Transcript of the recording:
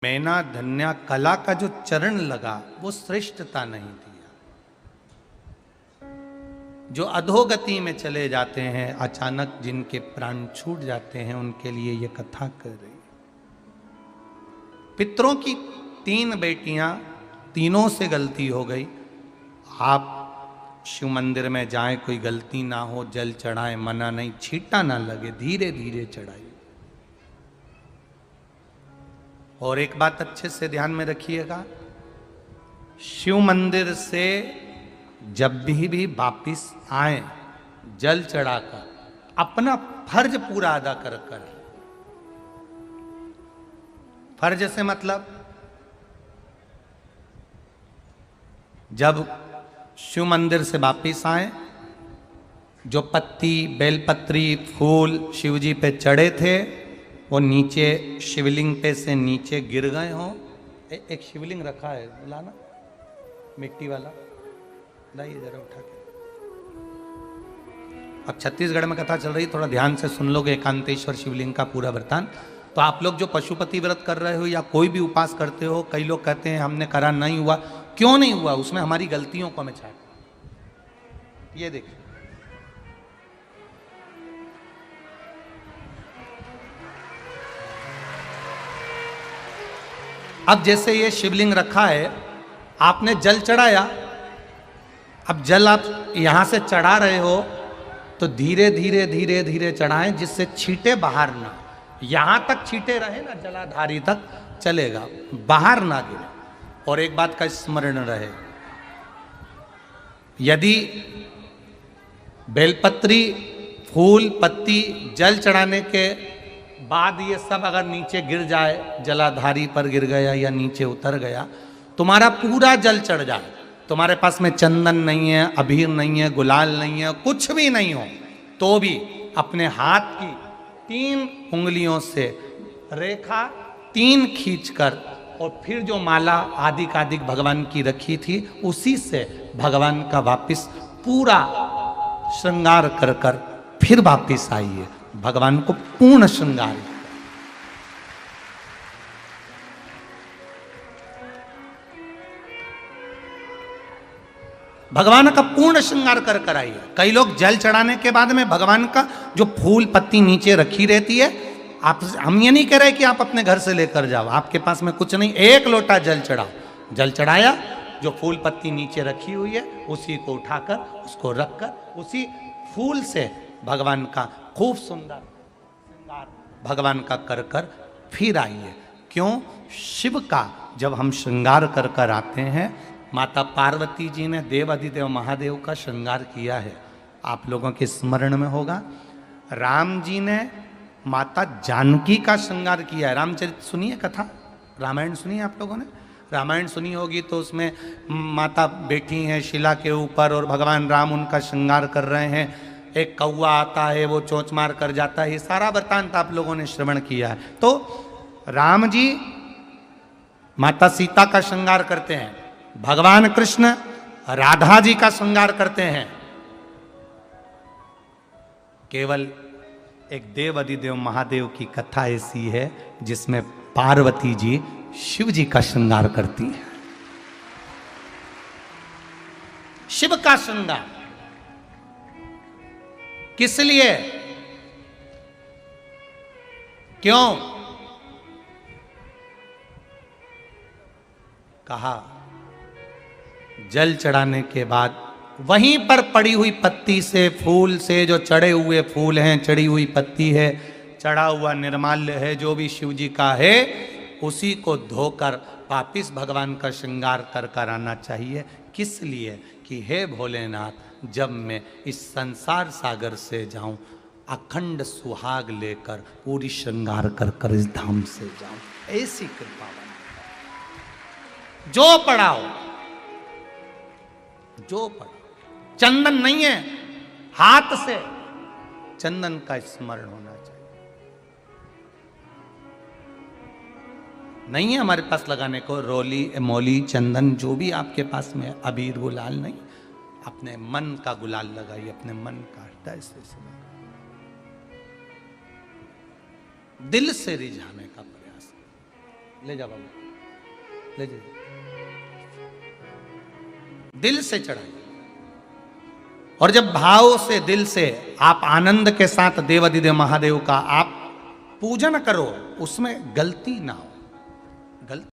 मैना धन्या कला का जो चरण लगा वो श्रेष्ठता नहीं दिया। जो अधोगति में चले जाते हैं, अचानक जिनके प्राण छूट जाते हैं, उनके लिए ये कथा कर रही। पितरों की 3 बेटियां, तीनों से गलती हो गई। आप शिव मंदिर में जाएं, कोई गलती ना हो, जल चढ़ाएं, मना नहीं, छींटा ना लगे, धीरे धीरे चढ़ाइए। और एक बात अच्छे से ध्यान में रखिएगा, शिव मंदिर से जब भी वापिस आए, जल चढ़ाकर अपना फर्ज पूरा अदा कर कर। फर्ज से मतलब जब शिव मंदिर से वापिस आए, जो पत्ती, बेलपत्री, फूल शिव जी पे चढ़े थे वो नीचे शिवलिंग पे से नीचे गिर गए हों। एक शिवलिंग रखा है, लाना मिट्टी वाला, लाइए जरा उठा के। अब छत्तीसगढ़ में कथा चल रही, थोड़ा ध्यान से सुन लोगे एकांतेश्वर शिवलिंग का पूरा वृत्तांत। तो आप लोग जो पशुपति व्रत कर रहे हो या कोई भी उपास करते हो, कई लोग कहते हैं हमने करा नहीं हुआ। क्यों नहीं हुआ? उसमें हमारी गलतियों को हमें छाट। ये देखिए, अब जैसे ये शिवलिंग रखा है, आपने जल चढ़ाया, अब जल आप यहां से चढ़ा रहे हो तो धीरे धीरे धीरे धीरे चढ़ाएं, जिससे छींटे बाहर ना, यहां तक छींटे रहे ना, जलाधारी तक चलेगा, बाहर ना गिरे। और एक बात का स्मरण रहे, यदि बेलपत्री, फूल, पत्ती जल चढ़ाने के बाद ये सब अगर नीचे गिर जाए, जलाधारी पर गिर गया या नीचे उतर गया, तुम्हारा पूरा जल चढ़ जाए, तुम्हारे पास में चंदन नहीं है, अबीर नहीं है, गुलाल नहीं है, कुछ भी नहीं हो, तो भी अपने हाथ की 3 उंगलियों से रेखा 3 खींचकर और फिर जो माला आदिक भगवान की रखी थी, उसी से भगवान का वापिस पूरा श्रृंगार कर कर फिर वापिस आइए, भगवान को पूर्ण श्रृंगार। भगवान का पूर्ण श्रृंगार कर कर आइए। कई लोग जल चढ़ाने के बाद में भगवान का जो फूल पत्ती नीचे रखी रहती है, आप, हम ये नहीं कह रहे कि आप अपने घर से लेकर जाओ, आपके पास में कुछ नहीं, 1 लोटा जल चढ़ाओ, जल चढ़ाया, जो फूल पत्ती नीचे रखी हुई है उसी को उठाकर, उसको रखकर उसी फूल से भगवान का खूब सुंदर श्रृंगार भगवान का कर कर फिर आइए। क्यों? शिव का जब हम श्रृंगार कर कर आते हैं, माता पार्वती जी ने देव अधिदेव महादेव का श्रृंगार किया है, आप लोगों के स्मरण में होगा। राम जी ने माता जानकी का श्रृंगार किया है। रामचरित सुनिए कथा, रामायण सुनिए, आप लोगों ने रामायण सुनी होगी, तो उसमें माता बैठी हैं शिला के ऊपर और भगवान राम उनका श्रृंगार कर रहे हैं। एक कौवा आता है, वो चोंच मार कर जाता है, ये सारा वृत्तांत आप लोगों ने श्रवण किया है। तो राम जी माता सीता का श्रृंगार करते हैं, भगवान कृष्ण राधा जी का श्रृंगार करते हैं। केवल एक देव अधिदेव महादेव की कथा ऐसी है जिसमें पार्वती जी शिव जी का श्रृंगार करती हैं। शिव का श्रृंगार किस लिए? क्यों? कहा जल चढ़ाने के बाद वहीं पर पड़ी हुई पत्ती से, फूल से, जो चढ़े हुए फूल हैं, चढ़ी हुई पत्ती है, चढ़ा हुआ निर्माल्य है, जो भी शिव जी का है, उसी को धोकर वापिस भगवान का श्रृंगार कर कर आना चाहिए। किस लिए? कि हे भोलेनाथ, जब मैं इस संसार सागर से जाऊं, अखंड सुहाग लेकर पूरी श्रृंगार कर कर इस धाम से जाऊं, ऐसी कृपा बना। जो पढ़ाओ, जो पढ़ाओ, चंदन नहीं है, हाथ से चंदन का स्मरण होना चाहिए। नहीं है हमारे पास लगाने को रोली, मोली, चंदन, जो भी आपके पास में है, अबीर, गुलाल नहीं, अपने मन का गुलाल लगाइए, अपने मन का हृदय से दिल से रिझाने का प्रयास। ले जा बाबू, ले जा, दिल से चढ़ाइए। और जब भाव से, दिल से आप आनंद के साथ देवाधिदेव महादेव का आप पूजन करो, उसमें गलती ना हो। गलती